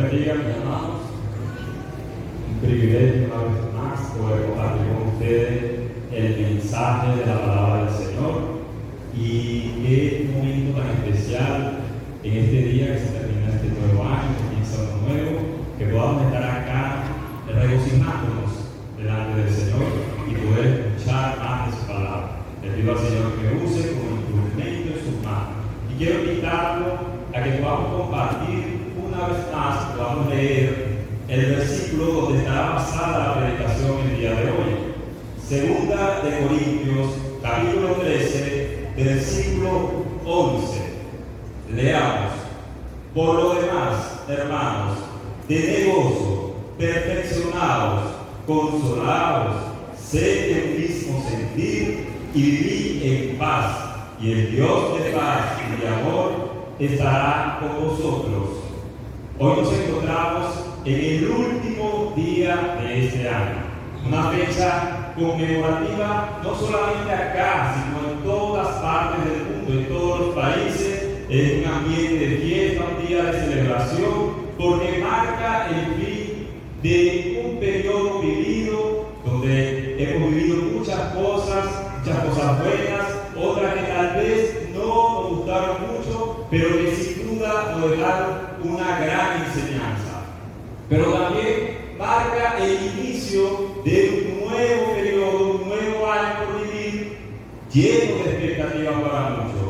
bendiga, mis hermanos. Un privilegio una vez más poder compartir con ustedes el mensaje de la palabra del Señor. Y qué momento tan especial en este día que se termina este nuevo año, que comienza uno nuevo, que podamos estar acá regocijándonos delante del Señor y poder escuchar más de su palabra. Le pido al Señor que me use como instrumento en sus manos. Y quiero invitarlo a que podamos compartir una vez más, podamos leer el versículo donde estará basada la predicación el día de hoy. Segunda de Corintios, capítulo 13, versículo 11. Leamos. Por lo demás, hermanos, tened gozo, perfeccionados, consolados, sed del mismo sentir y vivid en paz. Y el Dios de paz y de amor estará con vosotros. Hoy nos encontramos en el último día de este año, una fecha conmemorativa no solamente acá, sino en todas partes del mundo, en todos los países. Es un ambiente de fiesta, un día de celebración, porque marca el fin de un periodo vivido donde hemos vivido muchas cosas buenas, otras que tal vez no nos gustaron mucho, pero que sin duda nos dejaron una gran enseñanza. Pero también marca el inicio de un nuevo periodo, un nuevo año por vivir, lleno de expectativas para muchos.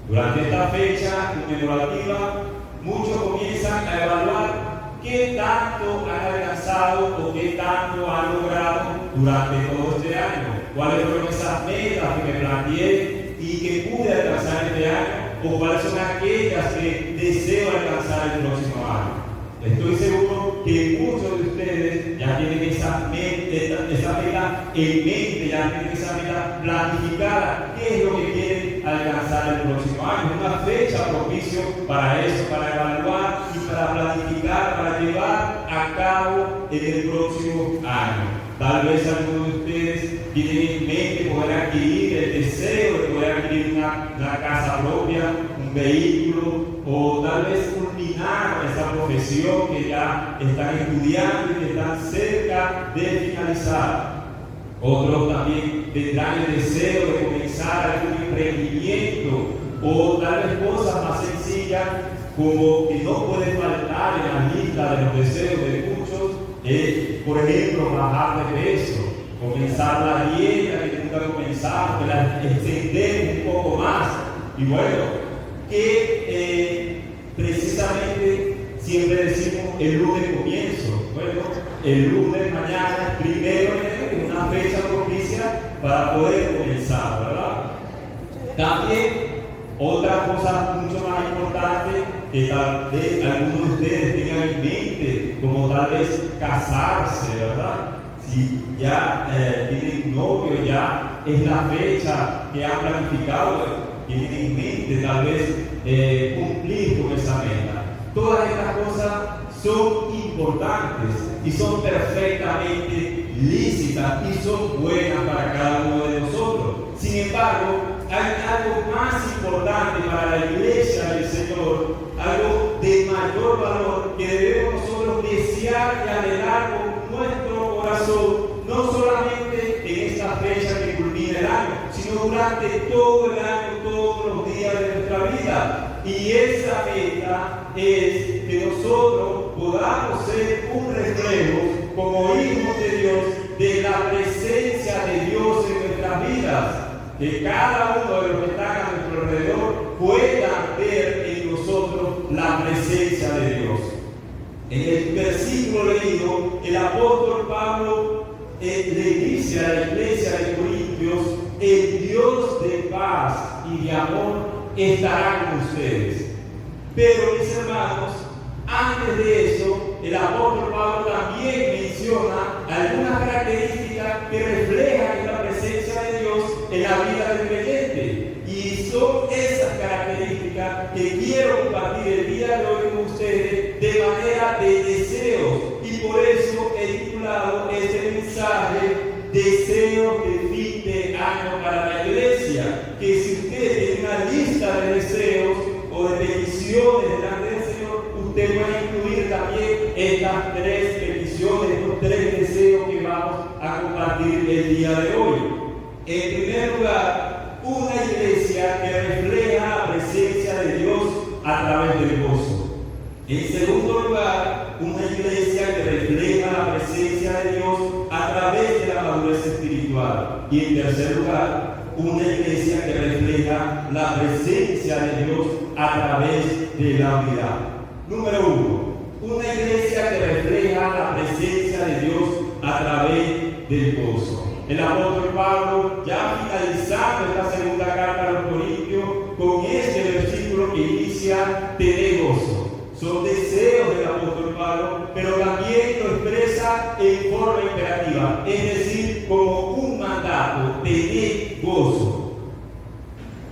Durante esta fecha conmemorativa, muchos comienzan a evaluar qué tanto han alcanzado o qué tanto han logrado durante todo este año. ¿Cuáles fueron esas metas que me planteé y que pude alcanzar este año? ¿O cuáles son aquellas que deseo alcanzar el próximo año? Estoy seguro que muchos de ustedes ya tienen esa meta en mente, ya tienen esa meta planificada. ¿Qué es lo que quieren alcanzar el próximo año? Es una fecha propicio para eso, para evaluar y para planificar, para llevar a cabo en el próximo año. Tal vez algunos de ustedes tienen en mente poder adquirir el deseo de poder adquirir una casa propia, un vehículo, o tal vez culminar esa profesión que ya están estudiando y que están cerca de finalizar. Otros también tendrán el deseo de comenzar algún emprendimiento, o tal vez cosas más sencillas como que no pueden faltar en la lista de los deseos de muchos. Por ejemplo, bajar de peso, comenzar la dieta que nunca comenzamos, que la extendemos un poco más. Y bueno, que precisamente siempre decimos el lunes comienzo. Bueno, el lunes mañana, primero es una fecha propicia para poder comenzar, ¿verdad? También otra cosa mucho más importante que tal vez algunos de ustedes tengan en mente, como tal vez casarse, ¿verdad? Si ya tienen novio, ya es la fecha que han planificado, tienen en mente tal vez cumplir con esa meta. Todas estas cosas son importantes y son perfectamente lícitas y son buenas para cada uno de nosotros. Sin embargo, hay algo más importante para la iglesia del Señor, algo de mayor valor que debemos nosotros desear y anhelar con nuestro corazón, no solamente en esta fecha que culmina el año, sino durante todo el año, todos los días de nuestra vida. Y esa meta es que nosotros podamos ser un reflejo como hijos de Dios de la presencia de Dios en nuestras vidas. Que cada uno de los que están a nuestro alrededor pueda ver en nosotros la presencia de Dios. En el versículo leído, el apóstol Pablo le dice a la iglesia de Corintios: el Dios de paz y de amor estará con ustedes. Pero, mis hermanos, antes de eso, el apóstol Pablo también menciona algunas características que reflejan la presencia de Dios en la vida del creyente. Y son esas características que quiero compartir el día de hoy con ustedes de manera de deseos. Y por eso he titulado este mensaje Deseos de fin de año para la iglesia. Que si usted tiene una lista de deseos o de peticiones delante del Señor, usted puede incluir también estas tres peticiones, estos tres deseos que vamos a compartir el día de hoy. En primer lugar, una iglesia que refleja la presencia de Dios a través del gozo. En segundo lugar, una iglesia que refleja la presencia de Dios a través de la madurez espiritual. Y en tercer lugar, una iglesia que refleja la presencia de Dios a través de la unidad. Número 1, una iglesia que refleja la presencia de Dios a través del gozo. El apóstol Pablo, ya finalizando esta segunda carta a los Corintios, con este versículo que inicia: tened gozo. Son deseos del apóstol Pablo, pero también lo expresa en forma imperativa, es decir, como un mandato: tened gozo.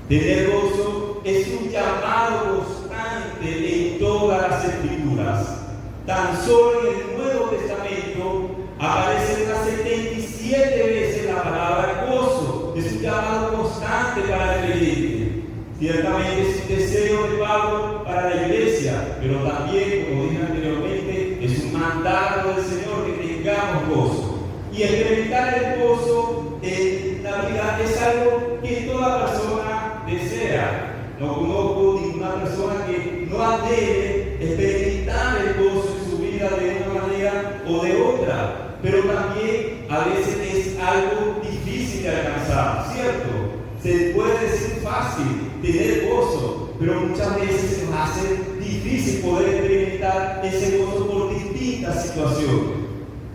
Tener gozo es un llamado constante en todas las escrituras. Tan solo en el Nuevo Testamento aparece unas 77 veces la palabra gozo. Es un llamado constante para el creyente. Ciertamente es un deseo de Pablo para la iglesia, pero también, como dije anteriormente, es un mandato del Señor que tengamos gozo. Y experimentar el gozo en la vida es algo que toda persona desea. No conozco ninguna persona que no anhele experimentar el gozo en su vida de una manera o de otra, pero también a veces es algo difícil de alcanzar, ¿cierto? Se puede decir fácil tener gozo, pero muchas veces se nos hace difícil poder experimentar ese gozo por distintas situaciones.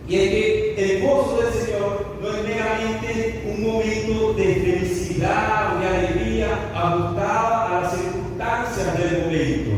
Y es que el gozo del Señor no es meramente un momento de felicidad o de alegría ajustada a las circunstancias del momento.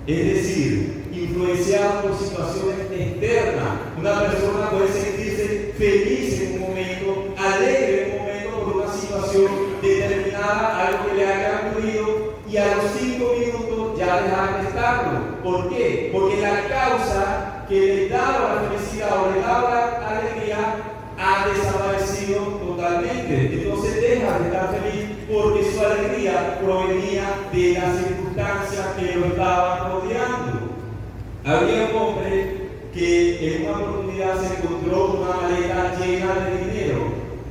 Es decir, influenciado por situaciones externas. Una persona puede sentirse feliz en un momento, alegre en un momento por una situación determinada, algo que le haya ocurrido, y a los 5 minutos ya deja de estarlo. ¿Por qué? Porque la causa que le daba la felicidad o le daba la alegría ha desaparecido totalmente. Entonces deja de estar feliz porque su alegría provenía de las circunstancias que lo estaban rodeando. Había un hombre que en una oportunidad se encontró una maleta llena de dinero.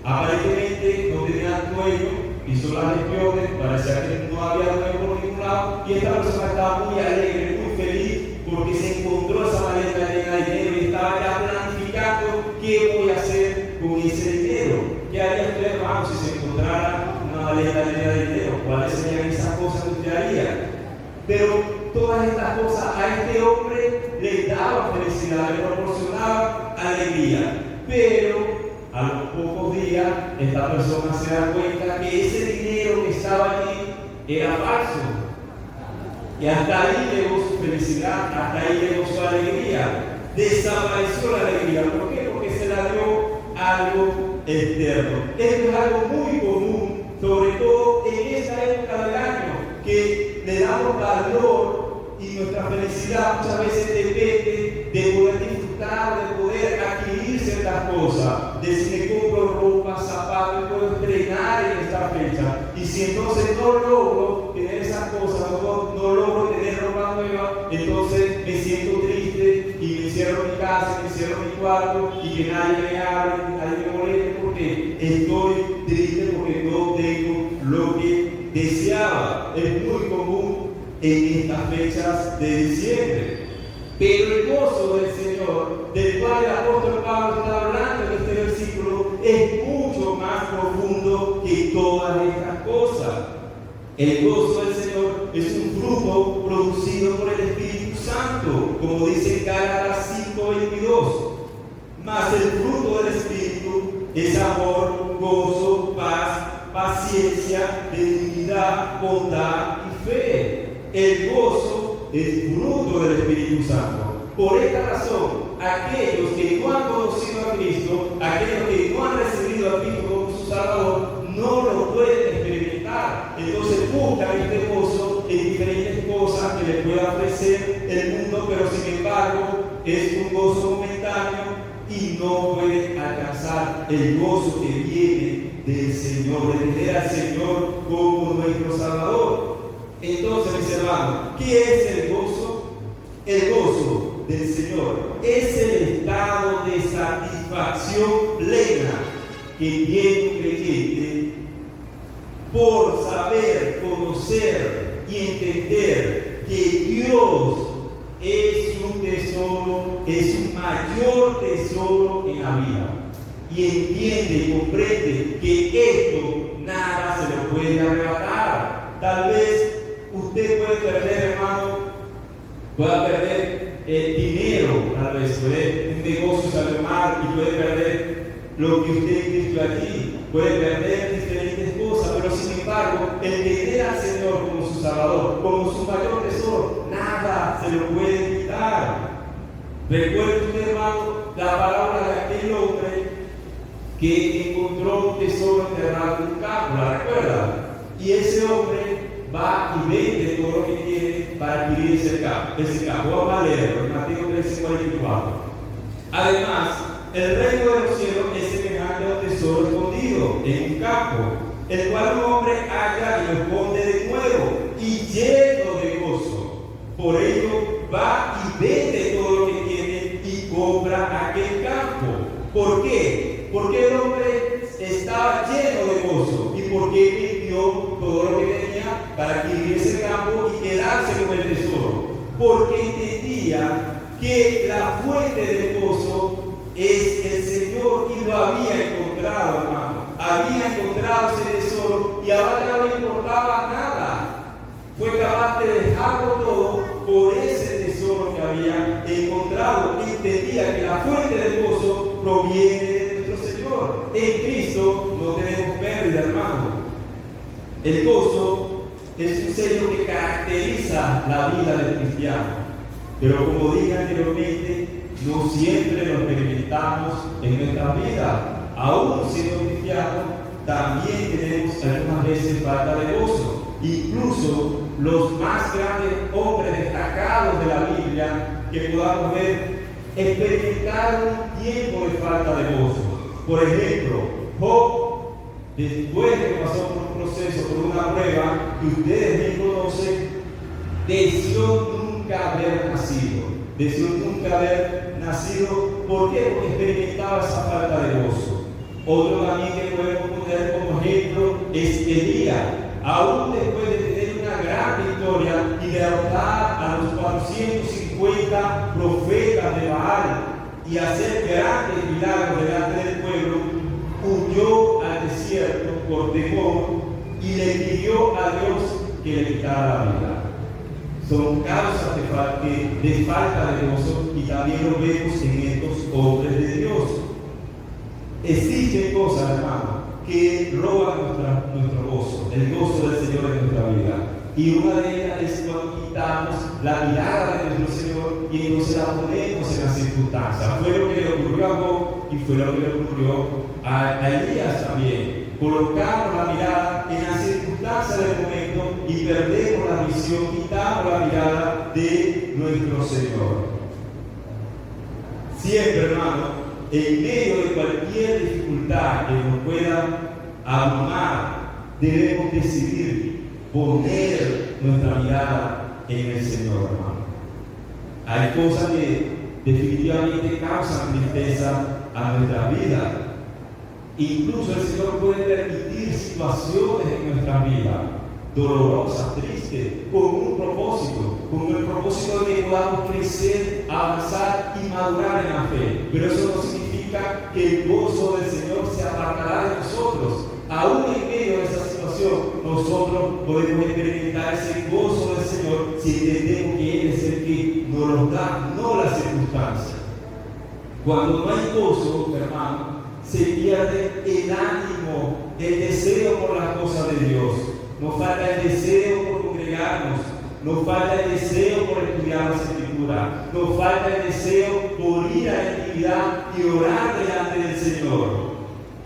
Aparentemente no tenía dueño, hizo las gestiones, parecía que no había dueño por ningún lado, y esta persona estaba muy alegre, muy feliz, porque se encontró esa maleta llena de dinero y estaba ya planificando qué voy a hacer con ese dinero. ¿Qué haría usted, hermano, si se encontrara una maleta llena de dinero? ¿Cuáles serían esas cosas que usted haría? Pero todas estas cosas a este hombre le daban felicidad, le proporcionaban alegría. Pero a los pocos días esta persona se da cuenta que ese dinero que estaba allí era falso. Y hasta ahí llegó su felicidad, hasta ahí llegó su alegría. Desapareció la alegría. ¿Por qué? Porque se la dio algo externo. Esto es algo muy común, sobre todo en esta época del año, que le damos valor y nuestra felicidad muchas veces depende de poder disfrutar, de poder adquirir ciertas cosas, de si me compro ropa, zapatos, puedo estrenar en esta fecha. Y si entonces no logro tener esas cosas, no logro tener ropa nueva, entonces me siento triste y me encierro en mi casa, me encierro en mi cuarto y que nadie me hable, nadie me moleste porque estoy triste porque no tengo lo que deseaba. Es muy común en estas fechas de diciembre. Pero el gozo del Señor, del cual el apóstol Pablo está hablando en este versículo, es mucho más profundo que todas estas cosas. El gozo del Señor es un fruto producido por el Espíritu Santo, como dice en Gálatas 5:22. Mas el fruto del Espíritu es amor, gozo, paz, paciencia, benignidad, bondad y fe. El gozo es fruto del Espíritu Santo. Por esta razón, aquellos que no han conocido a Cristo, aquellos que no han recibido a Cristo como su Salvador, no lo pueden experimentar. Entonces buscan este gozo en diferentes cosas que les pueda ofrecer el mundo, pero sin embargo es un gozo momentáneo y no pueden alcanzar el gozo que viene del Señor, de tener al Señor como nuestro Salvador. Entonces, mis hermanos, ¿qué es el gozo? El gozo del Señor Señor. Es el estado de satisfacción plena que tiene un creyente por saber, conocer y entender que Dios es un tesoro, es un mayor tesoro en la vida. Y entiende y comprende que esto nada se lo puede arrebatar. Tal vez usted puede perder, hermano, pueda perder dinero, tal vez puede un negocio salir mal y puede perder lo que usted invirtió allí, puede perder diferentes cosas, pero sin embargo, el tener al Señor como su Salvador, como su mayor tesoro, nada se lo puede quitar. Recuerde usted, hermano, la palabra de aquel hombre que encontró un tesoro enterrado en un campo, ¿la recuerda? Y ese hombre va y vende todo lo que tiene para adquirir ese campo. Vamos a leerlo en Mateo 13:44. Además, el reino de los cielos es semejante a un tesoro escondido en un campo, el cual un hombre halla y lo esconde de nuevo y lleno de gozo. Por ello va y vende todo lo que tiene y compra aquel campo. ¿Por qué? Porque el hombre estaba lleno de gozo y porque vendió todo lo que tenía para adquirir ese campo y quedarse con el tesoro. Porque entendía que la fuente del gozo es el Señor y lo había encontrado, hermano. Había encontrado ese tesoro y ahora no le importaba nada. Fue capaz de dejarlo todo por ese tesoro que había encontrado. Entendía que la fuente del gozo proviene de nuestro Señor. En Cristo no tenemos pérdida, hermano. El gozo es un sello que caracteriza la vida del cristiano. Pero como dije anteriormente, no siempre lo experimentamos en nuestra vida. Aún siendo cristianos, también tenemos algunas veces falta de gozo. Incluso los más grandes hombres destacados de la Biblia que podamos ver experimentaron un tiempo de falta de gozo. Por ejemplo, Job, después de que pasó por un proceso, por una prueba que ustedes bien conocen, deseó nunca haber nacido. Deseó nunca haber nacido. ¿Por qué? Porque experimentaba esa falta de gozo. Otro también que podemos poner como ejemplo es Elías. Aún después de tener una gran victoria y derrotar a los 450 profetas de Baal y hacer grandes milagros delante del pueblo, huyó al desierto por temor y le pidió a Dios que le quitara la vida. Son causas de falta de gozo y también lo vemos en estos hombres de Dios. Existen cosas, hermano, que roban nuestro gozo, el gozo del Señor en nuestra vida. Y una de ellas es cuando quitamos la mirada de nuestro Señor y entonces la ponemos en las circunstancias. Fue lo que le ocurrió a Job y fue lo que le ocurrió a Elías también. Colocamos la mirada en las circunstancias del momento y perdemos la visión, quitamos la mirada de nuestro Señor. Siempre, hermano, en medio de cualquier dificultad que nos pueda abrumar, debemos decidir poner nuestra mirada en el Señor, hermano. Hay cosas que definitivamente causan tristeza a nuestra vida. Incluso el Señor puede permitir situaciones en nuestra vida dolorosas, tristes, con un propósito, con el propósito de que podamos crecer, avanzar y madurar en la fe. Pero eso no significa que el gozo del Señor se apartará de nosotros. Aún en medio de esa situación, nosotros podemos experimentar ese gozo del Señor si entendemos que Él es el que nos lo da, no las circunstancias. Cuando no hay gozo, hermano, se pierde el ánimo, el deseo por las cosas de Dios. Nos falta el deseo por congregarnos, nos falta el deseo por estudiar la Escritura, nos falta el deseo por ir a la intimidad y orar delante del Señor.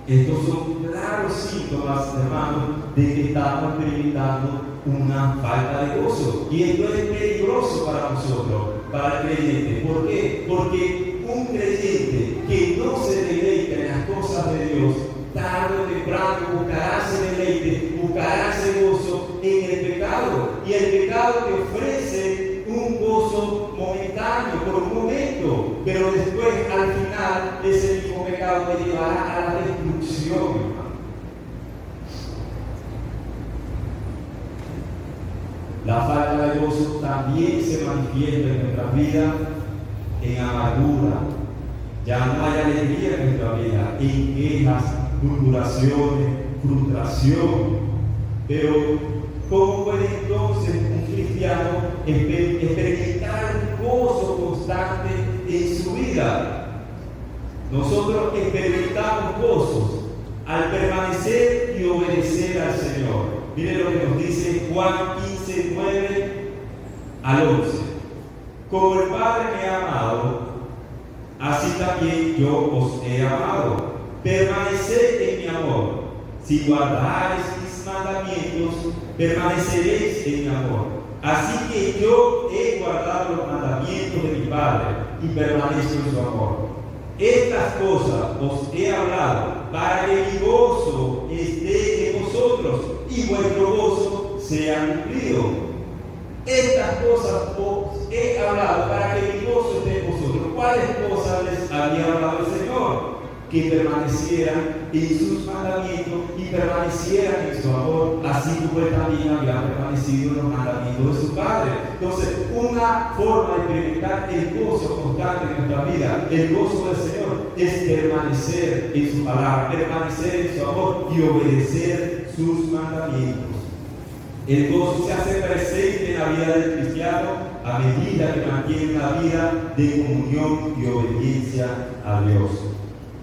Estos son claros síntomas, hermanos, de que estamos experimentando una falta de gozo. Y esto es peligroso para nosotros, para el creyente. ¿Por qué? Porque un creyente que no se deleita en las cosas de Dios, tarde o temprano buscará ese deleite, buscará ese gozo en el pecado. Y el pecado te ofrece un gozo momentáneo, por un momento. La falta de gozo también se manifiesta en nuestra vida en amargura. Ya no hay alegría en nuestra vida, en quejas, murmuraciones, frustración. Pero, ¿cómo puede entonces un cristiano experimentar un gozo constante en su vida? Nosotros experimentamos gozos al permanecer y obedecer al Señor. Miren lo que nos dice Juan 15, 9 al 11. Como el Padre me ha amado, así también yo os he amado. Permaneced en mi amor. Si guardareis mis mandamientos, permaneceréis en mi amor. Así que yo he guardado los mandamientos de mi Padre y permanezco en su amor. Estas cosas os he hablado para que mi gozo esté en vosotros y vuestro gozo sea cumplido. Estas cosas os he hablado para que mi gozo esté en vosotros. ¿Cuáles cosas les había hablado el Señor? Que permanecieran en sus mandamientos y permanecieran en su amor, así como Él también había permanecido en los mandamientos de su Padre. Entonces, una forma de experimentar el gozo constante en nuestra vida, el gozo del Señor, es permanecer en su palabra, permanecer en su amor y obedecer sus mandamientos. El gozo se hace presente en la vida del cristiano a medida que mantiene una vida de comunión y obediencia a Dios.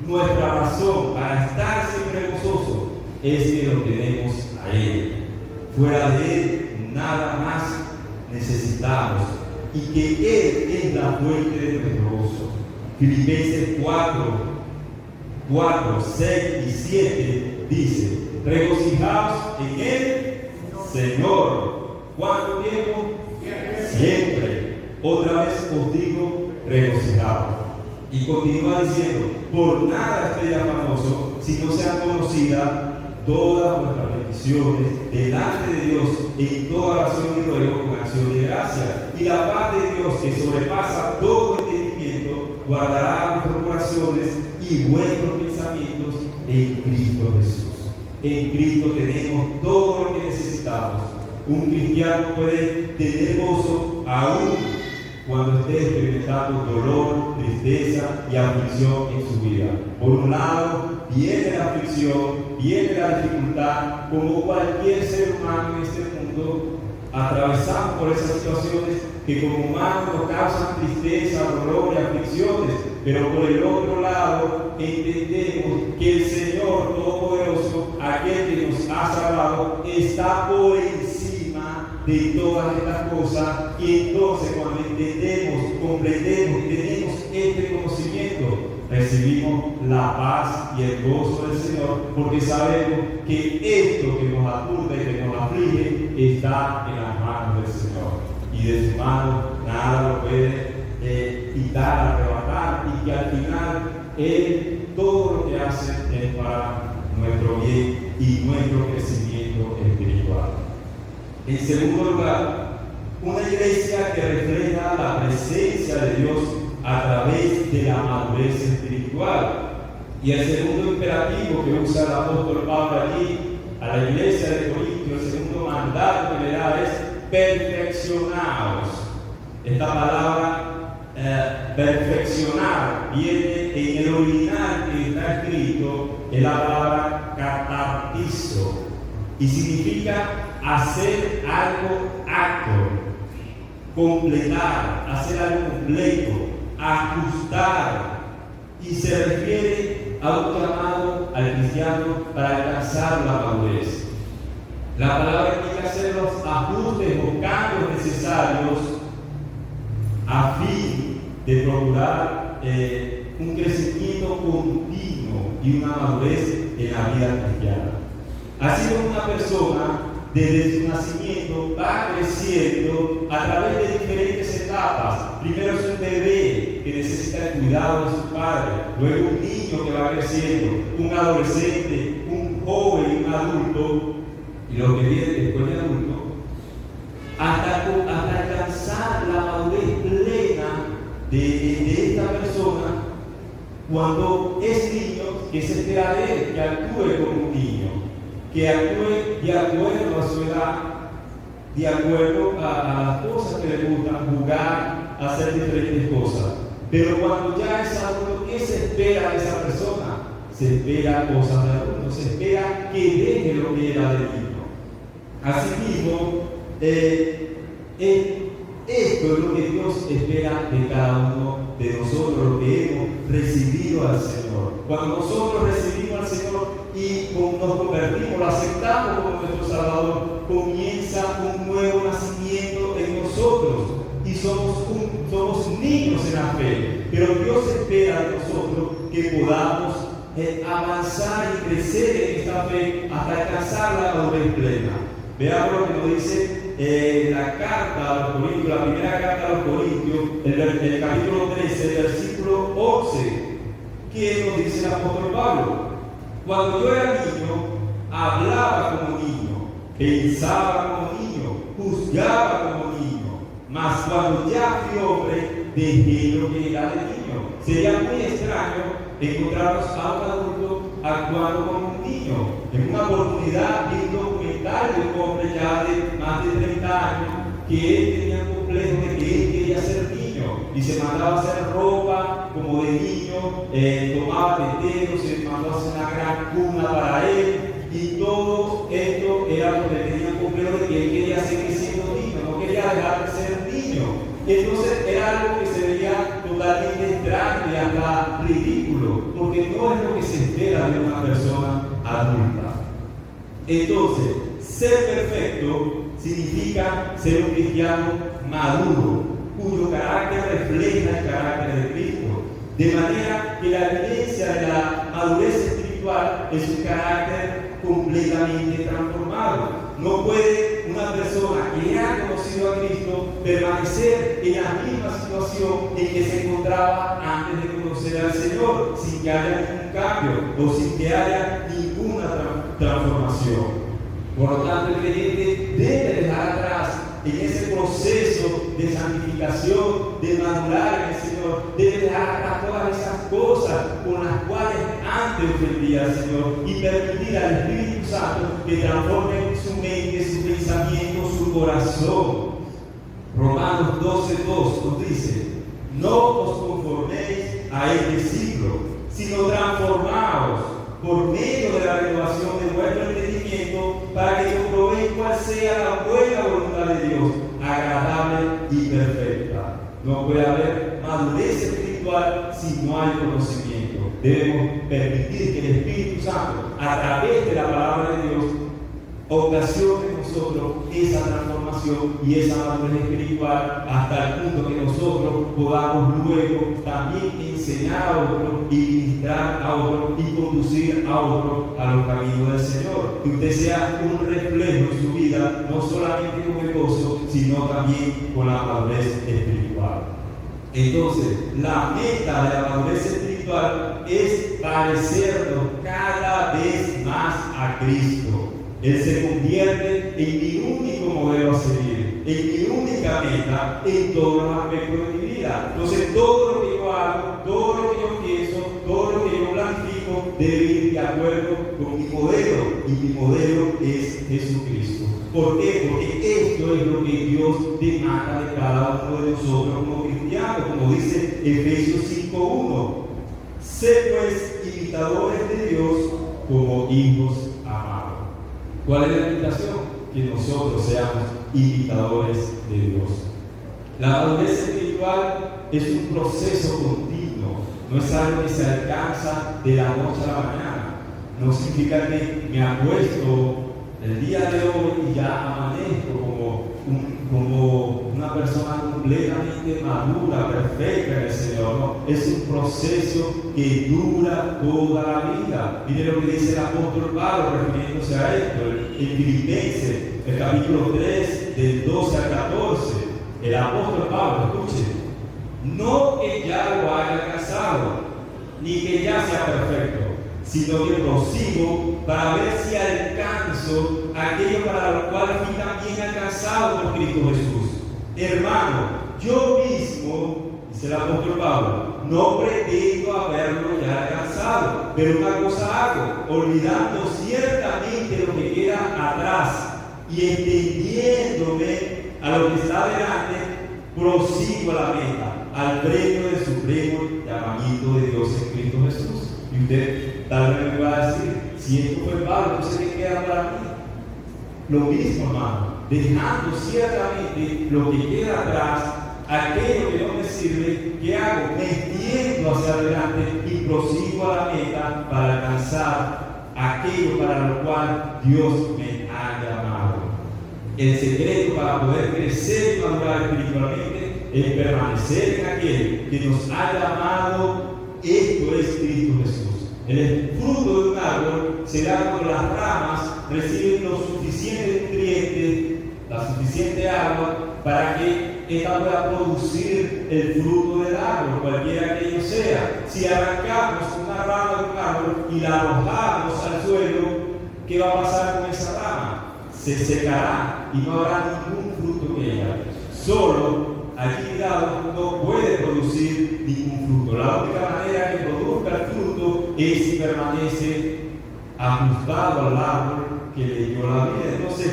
Nuestra razón para estar siempre gozosos es que lo tenemos a Él. Fuera de Él, nada más necesitamos y que Él es la fuente de nuestro gozo. Filipenses 4, 6 y 7 dice: regocijaos en Él, Señor. ¿Cuánto tiempo? Siempre. Otra vez os digo, regocijaos. Y continúa diciendo: por nada estéis afanosos, si no sean conocidas todas vuestras peticiones delante de Dios en toda oración y ruego con acción de gracia. Y la paz de Dios, que sobrepasa todo entendimiento, guardará vuestros corazones y vuestros pensamientos en Cristo Jesús. En Cristo tenemos todo lo que necesitamos. Un cristiano puede tener gozo aún cuando esté experimentando dolor, tristeza y aflicción en su vida. Por un lado, viene la aflicción, viene la dificultad, como cualquier ser humano en este mundo, atravesamos por esas situaciones que como humanos nos causan tristeza, dolor y aflicciones, pero por el otro lado, entendemos que el Señor Todopoderoso, aquel que nos ha salvado, está por encima de todas estas cosas. Y entonces, cuando entendemos, comprendemos y tenemos este conocimiento, recibimos la paz y el gozo del Señor, porque sabemos que esto que nos aturda y que nos aflige está en las manos del Señor, y de su mano nada lo puede quitar, arrebatar, y que al final Él todo lo que hace es para nuestro bien y nuestro crecimiento espiritual. En segundo lugar, una iglesia que refleja la presencia de Dios a través de la madurez espiritual. Y el segundo imperativo que usa el apóstol Pablo allí a la iglesia de Corinto, el segundo mandato que le da es: perfeccionaos. Esta palabra perfeccionar viene en el original que está escrito en la palabra catartizo y significa hacer algo acto, completar, hacer algo completo, ajustar, y se refiere a un llamado al cristiano para alcanzar la madurez. La palabra indica hacer los ajustes o cambios necesarios a fin de procurar un crecimiento continuo y una madurez en la vida cristiana. Así como una persona desde su nacimiento va creciendo a través de diferentes etapas. Primero es un bebé que necesita el cuidado de su padre, luego un niño que va creciendo, un adolescente, un joven, un adulto, y lo que viene después de adulto, hasta alcanzar la madurez plena de esta persona. Cuando es niño, que se espera de él, que actúe como un niño, que actúe de acuerdo a su edad, de acuerdo a las cosas que le gustan, jugar, hacer diferentes cosas. Pero cuando ya es adulto, ¿qué se espera de esa persona? Se espera cosas de adulto, se espera que deje lo que era de niño. Asimismo, esto es lo que Dios espera de cada uno de nosotros, lo que hemos recibido al Señor. Cuando nosotros recibimos al Señor y nos convertimos, lo aceptamos como nuestro Salvador, comienza un nuevo nacimiento en nosotros y somos niños en la fe. Pero Dios espera de nosotros que podamos avanzar y crecer en esta fe hasta alcanzar la madurez plena. Veamos lo que nos dice la carta a los Corintios, la primera carta a los Corintios, el capítulo 13, versículo 11, que nos dice el apóstol Pablo: cuando yo era niño, hablaba como niño, pensaba como niño, juzgaba como niño, mas cuando ya fui hombre, dejé lo que era de niño. Sería muy extraño encontrarnos a un adulto actuando como un niño. En una oportunidad vi un documental de un hombre ya de más de 30 años que él tenía un complejo de que él quería ser niño y se mandaba a hacer ropa como de niño, tomaba teteros, se mandó a hacer una gran cuna para él, y todo esto era porque tenía un complejo de que él quería seguir siendo niño, no quería dejar de ser niño. Entonces era algo que se veía totalmente extraño y hasta ridículo, porque no es lo que se espera de una persona adulta. Entonces, ser perfecto significa ser un cristiano maduro, cuyo carácter refleja el carácter de Cristo. De manera que la evidencia de la madurez espiritual es un carácter completamente transformado. No puede una persona que ha conocido a Cristo permanecer en la misma situación en que se encontraba antes de conocer al Señor, sin que haya ningún cambio o sin que haya ninguna transformación. Por lo tanto, el creyente debe dejar atrás en ese proceso de santificación, de madurar en el Señor, debe dejar atrás todas esas cosas con las cuales antes ofendía al Señor y permitir al Espíritu Santo que transforme su mente, su pensamiento, su corazón. Romanos 12:2 nos dice: no os conforméis a este siglo, sino transformaos por medio de la renovación de vuestro entendimiento, para que comprobéis cuál sea la buena voluntad de Dios, agradable y perfecta. No puede haber madurez espiritual si no hay conocimiento. Debemos permitir que el Espíritu Santo, a través de la palabra de Dios, ocasione en nosotros esa transformación y esa madurez espiritual, hasta el punto que nosotros podamos luego también enseñar a otros y ministrar a otros y conducir a otros a los caminos del Señor. Que usted sea un reflejo en su vida, no solamente con el gozo, sino también con la madurez espiritual. Entonces, la meta de la madurez espiritual es parecernos cada vez más a Cristo. Él se convierte en mi único modelo a seguir, en mi única meta en todos los aspectos de mi vida. Entonces, todo lo que yo hago, todo lo que yo pienso, todo lo que yo planifico debe ir de acuerdo con mi modelo, y mi modelo es Jesucristo. ¿Por qué? Porque esto es lo que Dios demanda de cada uno de nosotros como cristianos, como dice Efesios 5:1. Sé pues imitadores de Dios como hijos amados. ¿Cuál es la invitación? Que nosotros seamos imitadores de Dios. La madurez espiritual es un proceso continuo, no es algo que se alcanza de la noche a la mañana. No significa que me acuesto el día de hoy y ya amanezco como una persona completamente madura, perfecta en el Señor. No, es un proceso que dura toda la vida. Mire lo que dice el apóstol Pablo refiriéndose a esto en Filipenses, el capítulo 3, del 12 al 14. El apóstol Pablo, escuche: no que ya lo haya alcanzado, ni que ya sea perfecto, sino que prosigo para ver si alcanzo aquello para lo cual fui también alcanzado por Cristo Jesús. Hermano, yo mismo, dice el apóstol Pablo, no pretendo haberlo ya alcanzado, pero una cosa hago, olvidando ciertamente lo que queda atrás y extendiéndome a lo que está delante, prosigo a la meta, al premio del supremo llamamiento de Dios en Cristo Jesús. Y usted tal vez me va a decir, si esto fue Pablo, entonces ¿qué queda para mí? Lo mismo, hermano, dejando ciertamente lo que queda atrás, aquello que no me sirve, ¿qué hago? Me extiendo hacia adelante y prosigo a la meta para alcanzar aquello para lo cual Dios me ha llamado. El secreto para poder crecer y madurar espiritualmente es permanecer en aquel que nos ha llamado. Esto es Cristo Jesús. El fruto de un árbol será cuando las ramas reciben los suficientes nutrientes, la suficiente agua, para que ésta pueda producir el fruto del árbol, cualquiera que ello sea. Si arrancamos una rama de un árbol y la arrojamos al suelo, ¿qué va a pasar con esa rama? Se secará y no habrá ningún fruto que ella. Solo allí tirado no puede producir ningún fruto. La única manera que produzca el fruto es si permanece ajustado al árbol que le dio la vida. Entonces,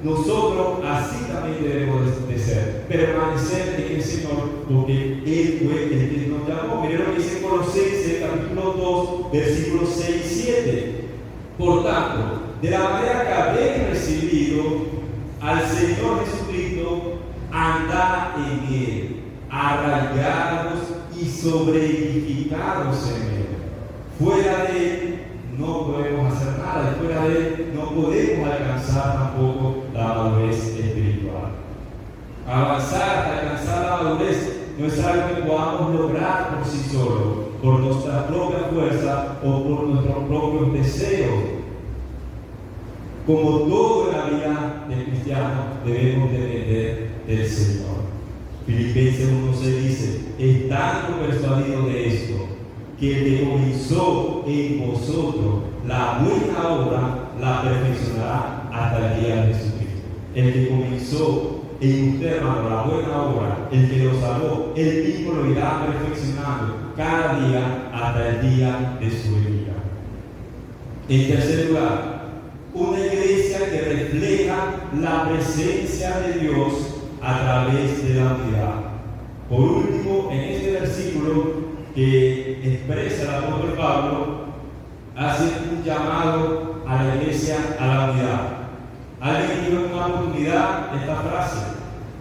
nosotros así también debemos de ser, permanecer en el Señor, porque Él fue el que nos llamó. Miren lo que dice Colosenses capítulo 2, versículos 6 y 7. Por tanto, de la manera que habéis recibido al Señor Jesucristo, andad en Él, arraigados y sobreedificados en Él. Fuera de Él no podemos hacer nada, y fuera de Él no podemos alcanzar tampoco la madurez espiritual. Avanzar hasta alcanzar la madurez no es algo que podamos lograr por sí solos, por nuestra propia fuerza o por nuestros propios deseos. Como todo en la vida del cristiano, debemos depender del Señor. Filipenses 1:6 dice: estando persuadido de esto, que el que comenzó en vosotros la buena obra, la perfeccionará hasta el día de Jesucristo. El que comenzó en usted, hermano, la buena obra, el que lo salvó, él mismo lo irá perfeccionando cada día hasta el día de su venida. En tercer lugar, una iglesia que refleja la presencia de Dios a través de la unidad. Por último, en este versículo que expresa el apóstol Pablo, hace un llamado a la iglesia a la unidad. Alguien dijo en una oportunidad esta frase: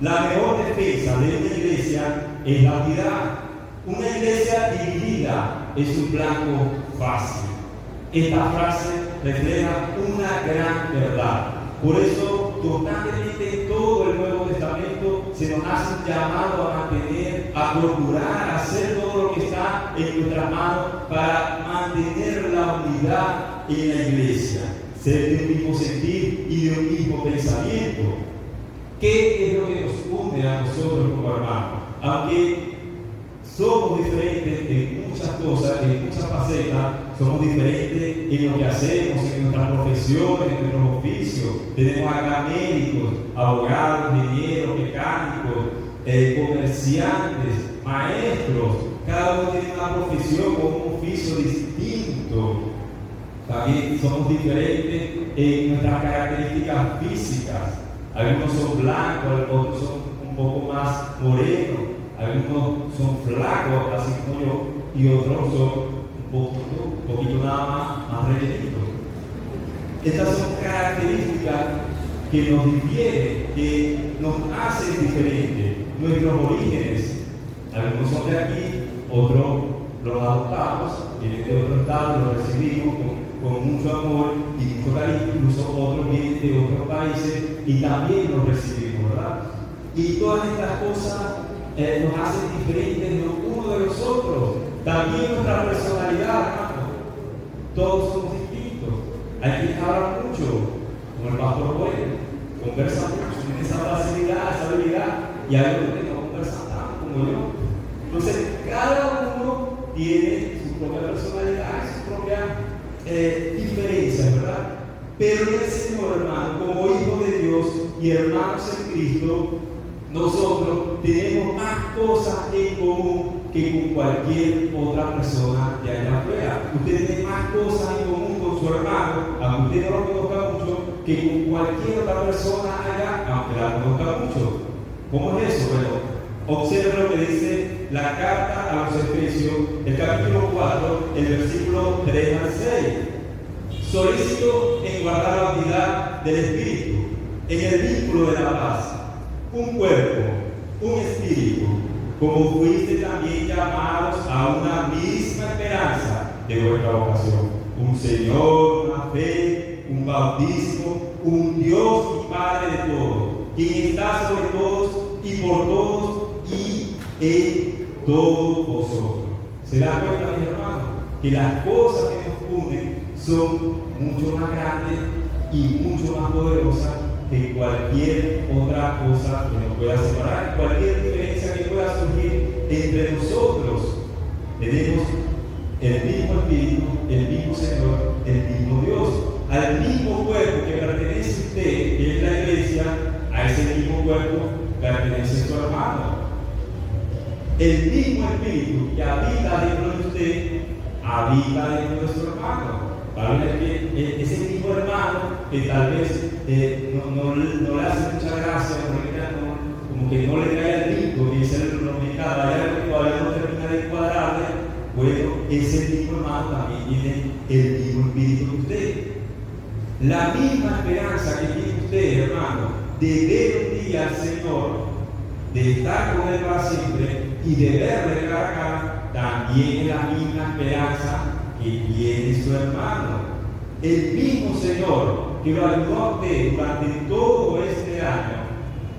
la mejor defensa de una iglesia es la unidad. Una iglesia dividida es un blanco fácil. Esta frase refleja una gran verdad. Por eso, constantemente en todo el Nuevo Testamento se nos hace un llamado a mantener, a procurar, a hacer todo lo que está en nuestras manos para mantener la unidad en la iglesia, ser de un mismo sentir y de un mismo pensamiento. ¿Qué es lo que nos une a nosotros como hermanos? Aunque somos diferentes en muchas cosas, en muchas facetas, somos diferentes en lo que hacemos, en nuestras profesiones, en nuestros oficios. Tenemos acá médicos, abogados, ingenieros, mecánicos, comerciantes, maestros. Cada uno tiene una profesión con un oficio distinto. También somos diferentes en nuestras características físicas. Algunos son blancos, otros son un poco más morenos. Algunos son flacos, así como yo, y otros son un poquito nada más rellenitos. Estas son características que nos difieren, que nos hacen diferentes. Nuestros orígenes, algunos son de aquí, otros los adoptamos, vienen de otro estado, los recibimos con mucho amor y mucho cariño, incluso otros vienen de otros países y también los recibimos, ¿verdad? Y todas estas cosas nos hacen diferentes los unos de los otros. También nuestra personalidad, hermano. Todos somos distintos. Hay quienes hablan mucho, como el pastor Bueno, conversa mucho, tiene esa facilidad, esa habilidad, y hay otros que no conversan tanto como yo. Entonces, cada uno tiene su propia personalidad, su propia diferencia, ¿verdad? Pero el Señor, hermano, como hijos de Dios y hermanos en Cristo, nosotros tenemos más cosas en común que con cualquier otra persona que allá afuera. Usted tiene más cosas en común con su hermano, aunque usted no lo conozca mucho, que con cualquier otra persona allá, aunque la conozca mucho. ¿Cómo es eso? Bueno, observa lo que dice la carta a los Efesios, el capítulo 4, el versículo 3 al 6. Solícito en guardar la unidad del Espíritu, en el vínculo de la paz, un cuerpo, un espíritu, como fuiste también llamados a una misma esperanza de vuestra vocación, un Señor, una fe, un bautismo, un Dios y Padre de todos, quien está sobre todos y por todos y en todos vosotros. ¿Se da cuenta, mis hermanos? Que las cosas que nos unen son mucho más grandes y mucho más poderosas que cualquier otra cosa que nos pueda separar, cualquier diferencia que pueda surgir entre nosotros. Tenemos el mismo Espíritu, el mismo Señor, el mismo Dios, al mismo cuerpo que pertenece a usted, que es la iglesia, a ese mismo cuerpo pertenece su hermano. El mismo Espíritu que habita dentro de usted, habita dentro de su hermano. Para ver que ese mismo hermano que tal vez no le hace mucha gracia, como que no le cae al brinco, que dice el dominicano, hay algo que todavía no termina de cuadrarle. Bueno, ese mismo hermano también tiene el mismo espíritu que usted. La misma esperanza que tiene usted, hermano, de ver un día al Señor, de estar con Él para siempre y de verle cara a cara, también es la misma esperanza que tiene su hermano. El mismo Señor que lo ayudó a usted durante todo este año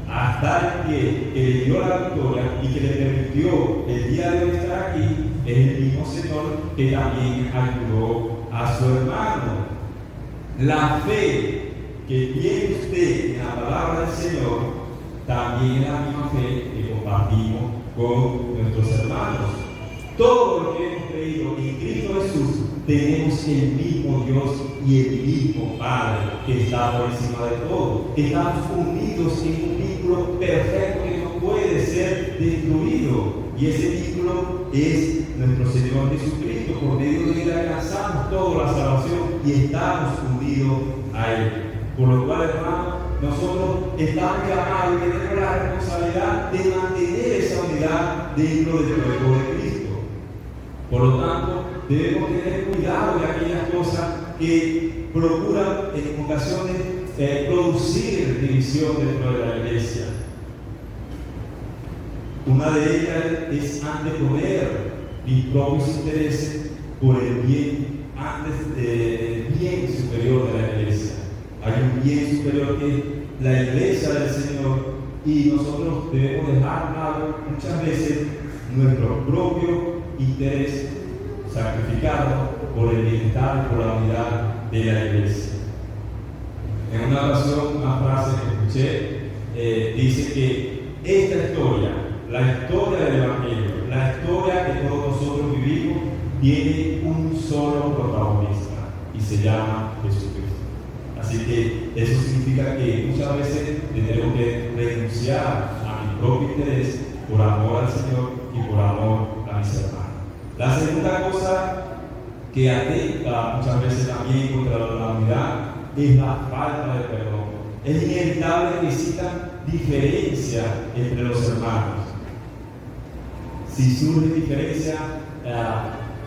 a estar en pie, que le dio la victoria y que le permitió el día de hoy estar aquí, es el mismo Señor que también ayudó a su hermano. La fe que tiene usted en la palabra del Señor también es la misma fe que compartimos con nuestros hermanos. Todo lo que hemos creído en Cristo Jesús, tenemos el mismo Dios y el mismo Padre que está por encima de todo. Estamos unidos en un vínculo perfecto que no puede ser destruido. Y ese vínculo es nuestro Señor Jesucristo. Por medio de Él alcanzamos toda la salvación y estamos unidos a Él. Por lo cual, hermanos, nosotros estamos llamados y tenemos la responsabilidad de mantener esa unidad dentro del cuerpo de Cristo. Por lo tanto, debemos tener cuidado de aquellas cosas que procuran en ocasiones producir división dentro de la iglesia. Una de ellas es anteponer mis propios intereses por el bien, antes del bien superior de la iglesia. Hay un bien superior que es la iglesia del Señor y nosotros debemos dejar a un lado muchas veces nuestro propio interés sacrificado por el bienestar y por la unidad de la iglesia. En una ocasión, una frase que escuché dice que esta historia, la historia del Evangelio, la historia que todos nosotros vivimos, tiene un solo protagonista y se llama Jesucristo. Así que eso significa que muchas veces tendremos que renunciar a mi propio interés por amor al Señor y por amor a mis hermanos. La segunda cosa que atenta muchas veces también contra la unidad es la falta de perdón. Es inevitable que existan diferencias entre los hermanos. Si surge diferencia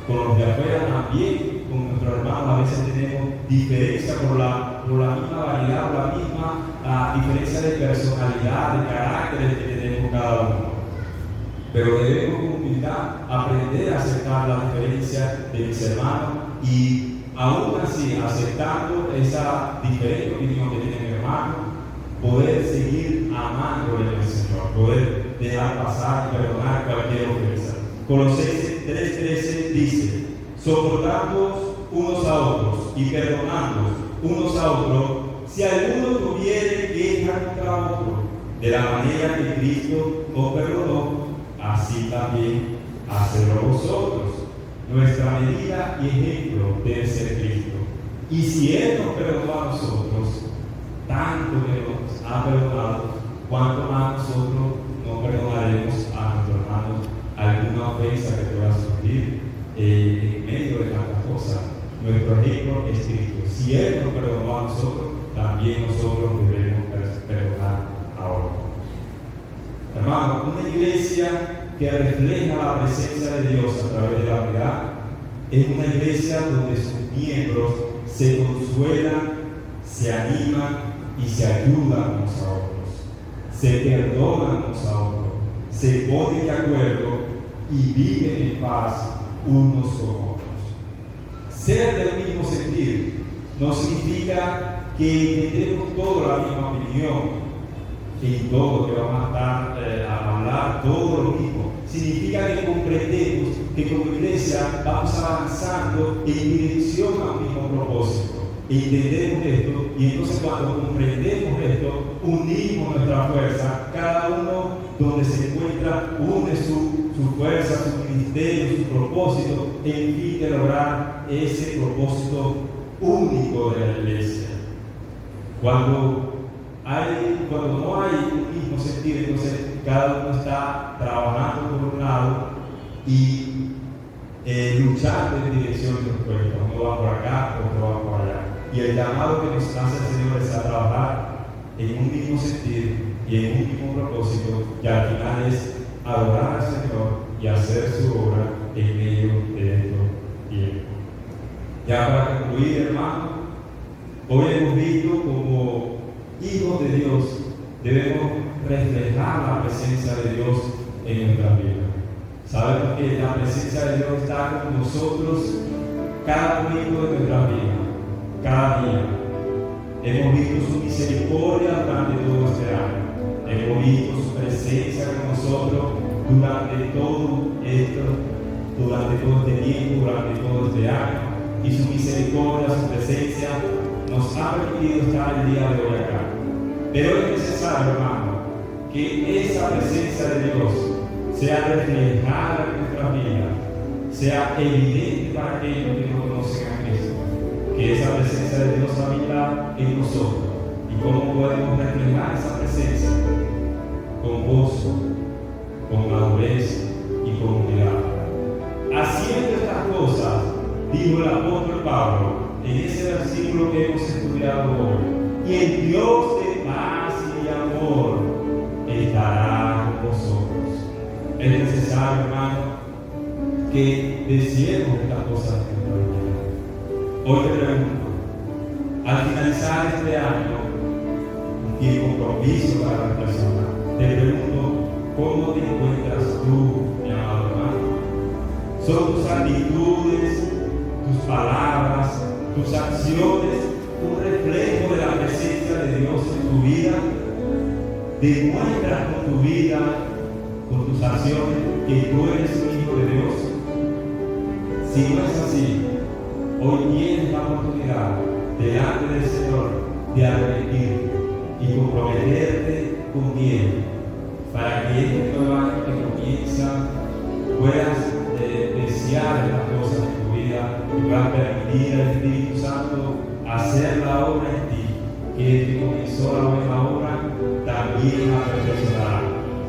con los de afuera, también con nuestros hermanos a veces tenemos diferencia por la misma variedad, por la misma diferencia de personalidad, de carácter que tenemos cada uno. Pero debemos con humildad aprender a aceptar la diferencia de mis hermanos y aún así, aceptando esa diferente opinión que tiene mi hermano, poder seguir amándole al Señor, poder dejar pasar y perdonar cualquier ofensa. Colosenses 3:13 dice: soportándoos unos a otros y perdonándoos unos a otros, si alguno tuviere queja contra otro, de la manera que Cristo os perdonó, así también hacedlo vosotros. Nuestra medida y ejemplo debe ser Cristo. Y si Él nos perdonó a nosotros, tanto que nos ha perdonado, cuanto más nosotros no perdonaremos a nuestros hermanos alguna ofensa que pueda surgir en medio de tantas cosas. Nuestro ejemplo es Cristo. Si Él nos perdonó a nosotros, también nosotros debemos perdonar a otros. iglesia que refleja la presencia de Dios a través de la unidad es una iglesia donde sus miembros se consuelan, se animan y se ayudan unos a otros, se perdonan unos a otros, se ponen de acuerdo y viven en paz unos con otros. Ser del mismo sentir no significa que tenemos toda la misma opinión en todo, que vamos a estar a hablar todo lo mismo. Significa que comprendemos que como iglesia vamos avanzando en dirección a un mismo propósito. Entendemos esto y entonces cuando comprendemos esto, unimos nuestra fuerza, cada uno donde se encuentra, une su fuerza, su ministerio, su propósito, en fin de lograr ese propósito único de la iglesia. Cuando no hay un mismo sentido, entonces cada uno está trabajando por un lado y luchando en dirección de los pueblos. Uno va por acá, otro va por allá. Y el llamado que nos hace el Señor es a trabajar en un mismo sentido y en un mismo propósito, que al final es adorar al Señor y hacer su obra en medio de estos tiempos. Ya para concluir, hermano, hoy hemos visto como hijos de Dios debemos reflejar la presencia de Dios en nuestra vida. Sabemos que la presencia de Dios está con nosotros cada momento de nuestra vida, cada día. Hemos visto su misericordia durante todo este año. Hemos visto su presencia con nosotros durante todo este tiempo, durante todo este año. Y su misericordia, su presencia nos ha permitido estar el día de hoy acá. Pero es necesario, hermano, que esa presencia de Dios sea reflejada en nuestra vida, sea evidente para aquellos que no conocen a Cristo, que esa presencia de Dios habita en nosotros. ¿Y cómo podemos reflejar esa presencia? Con gozo, con madurez y con humildad. Haciendo estas cosas, dijo el apóstol Pablo en ese versículo que hemos estudiado hoy, y el Dios de paz y de amor estará con vosotros. Es necesario, hermano, que deseemos estas cosas en nuestra vida. Hoy te pregunto, al finalizar este año, un tiempo propicio para la persona, te pregunto, ¿cómo te encuentras tú, mi amado hermano? ¿Son tus actitudes, tus palabras, tus acciones un reflejo de la presencia de Dios en tu vida? ¿Demuestras con tu vida, con tus acciones, que tú eres un hijo de Dios? Si no es así, hoy tienes la oportunidad delante del Señor de arrepentirte y comprometerte con Él para que este nuevo año que comienza puedas desear las cosas de tu vida y puedas permitir al Espíritu Santo hacer la obra en ti, que el que comenzó la buena obra también la perfeccionará.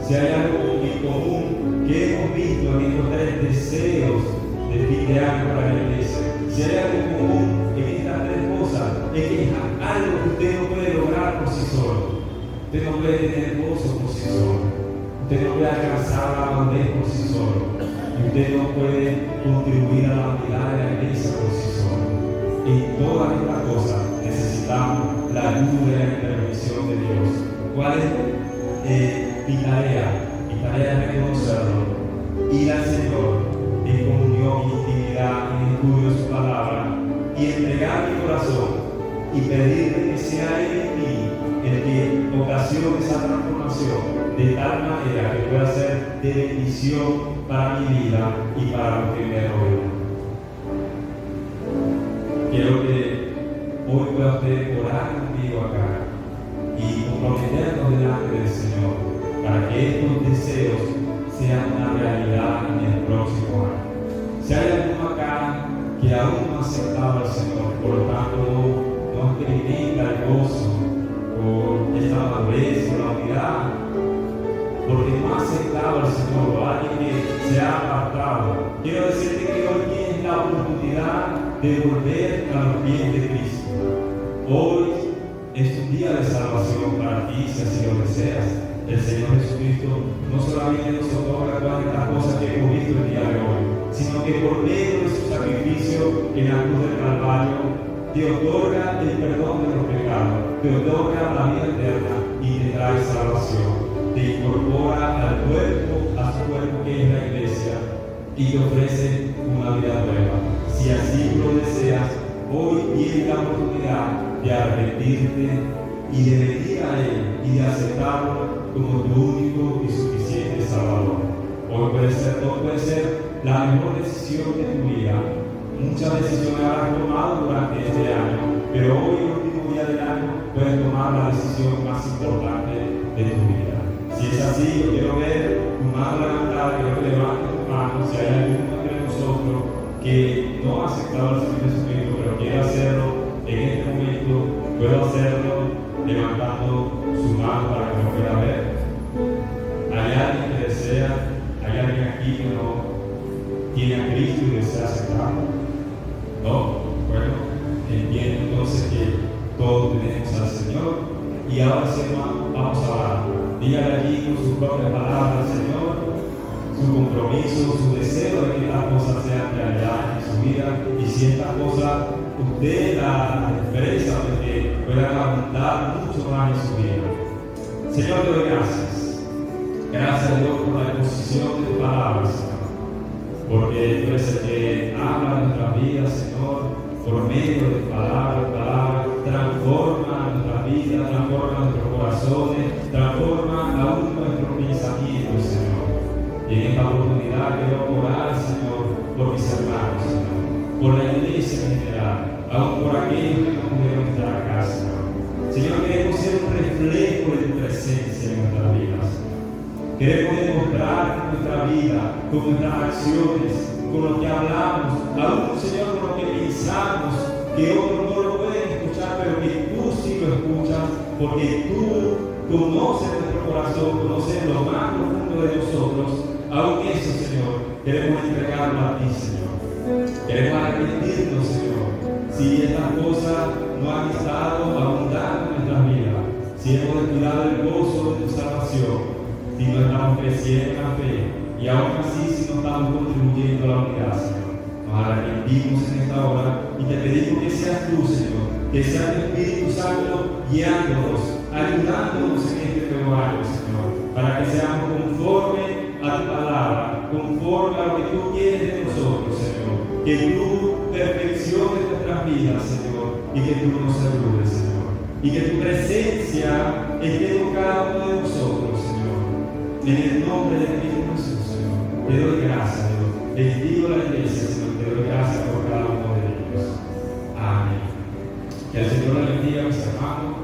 Si hay algo en común que hemos visto en estos 3 deseos de fin de año para la iglesia, si hay algo común en estas 3 cosas, es que es algo que usted no puede lograr por sí solo. Usted no puede tener gozo por sí solo. Usted no puede alcanzar la madurez por sí solo. Y usted no puede contribuir a la unidad de la iglesia por sí solo. En todas estas cosas necesitamos la ayuda y la intervención de Dios. ¿Cuál es mi tarea? Mi tarea es reconocerlo, ir al Señor en comunión y intimidad, en estudio de su palabra, y entregar mi corazón y pedirle que sea Él en mí el que ocasione esa transformación, de tal manera que pueda ser de bendición para mi vida y para los que me rodean. Quiero que hoy pueda usted orar conmigo acá y comprometernos delante del Señor para que estos deseos sean una realidad en el próximo año. Si hay alguno acá que aún no ha aceptado al Señor, por lo tanto no experimenta el gozo o esta madurez o la unidad, porque no ha aceptado al Señor o alguien que se ha apartado, quiero decirte que hoy tienes la oportunidad de volver a los pies de Cristo. Hoy es un día de salvación para ti, si así lo deseas. el Señor Jesucristo no solamente nos otorga todas estas cosas que hemos visto el día de hoy, sino que por medio de su sacrificio en la cruz del Calvario, te otorga el perdón de los pecados, te otorga la vida eterna y te trae salvación. Te incorpora al cuerpo, a su cuerpo que es la iglesia, y te ofrece una vida nueva. Si así lo deseas, hoy tienes la oportunidad de arrepentirte y de venir a Él y de aceptarlo como tu único y suficiente Salvador. Hoy puede ser la mejor decisión de tu vida. Muchas decisiones habrás tomado durante este año, pero hoy, el último día del año, puedes tomar la decisión más importante de tu vida. Si es así, yo quiero ver tu mano levantada, quiero que levantes tu mano. Si hay alguno entre nosotros que no ha aceptado el Señor Jesucristo, pero quiere hacerlo en este momento, puedo hacerlo levantando su mano para que lo pueda ver. ¿Hay alguien que desea? ¿Hay alguien aquí que no tiene a Cristo y desea aceptarlo? No. Bueno, entiendo entonces que todos tenemos al Señor. Y ahora, hermano, vamos a orar. Dígale allí con sus propias palabras al Señor su compromiso, su deseo de que estas cosas sean realidad en su vida. Y si estas cosas usted la expresa, de que puedan abundar mucho más en su vida. Señor, te doy gracias. Gracias a Dios por la exposición de tus palabras, Señor. Porque tú eres el que habla en nuestras vidas, Señor, por medio de tus palabras, transforma nuestras vidas, transforma nuestros corazones, transforma aún nuestros pensamientos, Señor. Y en esta oportunidad quiero orar, Señor, por mis hermanos, Señor, por la iglesia en general, aún por aquellos que no pudieron estar acá, Señor. Señor, queremos ser un reflejo de tu presencia en nuestras vidas. Queremos demostrar con nuestra vida, con nuestras acciones, con lo que hablamos, aún, Señor, con lo que pensamos, que otros no lo pueden escuchar, pero que tú sí lo escuchas, porque tú conoces nuestro corazón, conoces lo más profundo de nosotros. Aún eso, Señor, queremos entregarlo a ti, Señor. Queremos arrepentirnos, Señor, si estas cosas no han estado abundando en nuestras vidas, si hemos descuidado el gozo de tu salvación, si no estamos creciendo en la fe, y aún así si no estamos contribuyendo a la unidad, Señor. Nos arrepentimos en esta hora y te pedimos que seas tú, Señor, que sea tu Espíritu Santo guiándonos, ayudándonos en este nuevo año, Señor, para que seamos conforme a tu palabra, conforme a lo que tú quieres de nosotros, Señor. Que tú perfecciones nuestras vidas, Señor, y que tú nos ayudes, Señor. Y que tu presencia esté con cada uno de nosotros, Señor. En el nombre de Cristo Jesús, Señor, te doy gracias, Dios. Bendigo la iglesia, Señor, te doy gracias por cada uno de ellos. Amén. Que el Señor le bendiga a mis hermanos.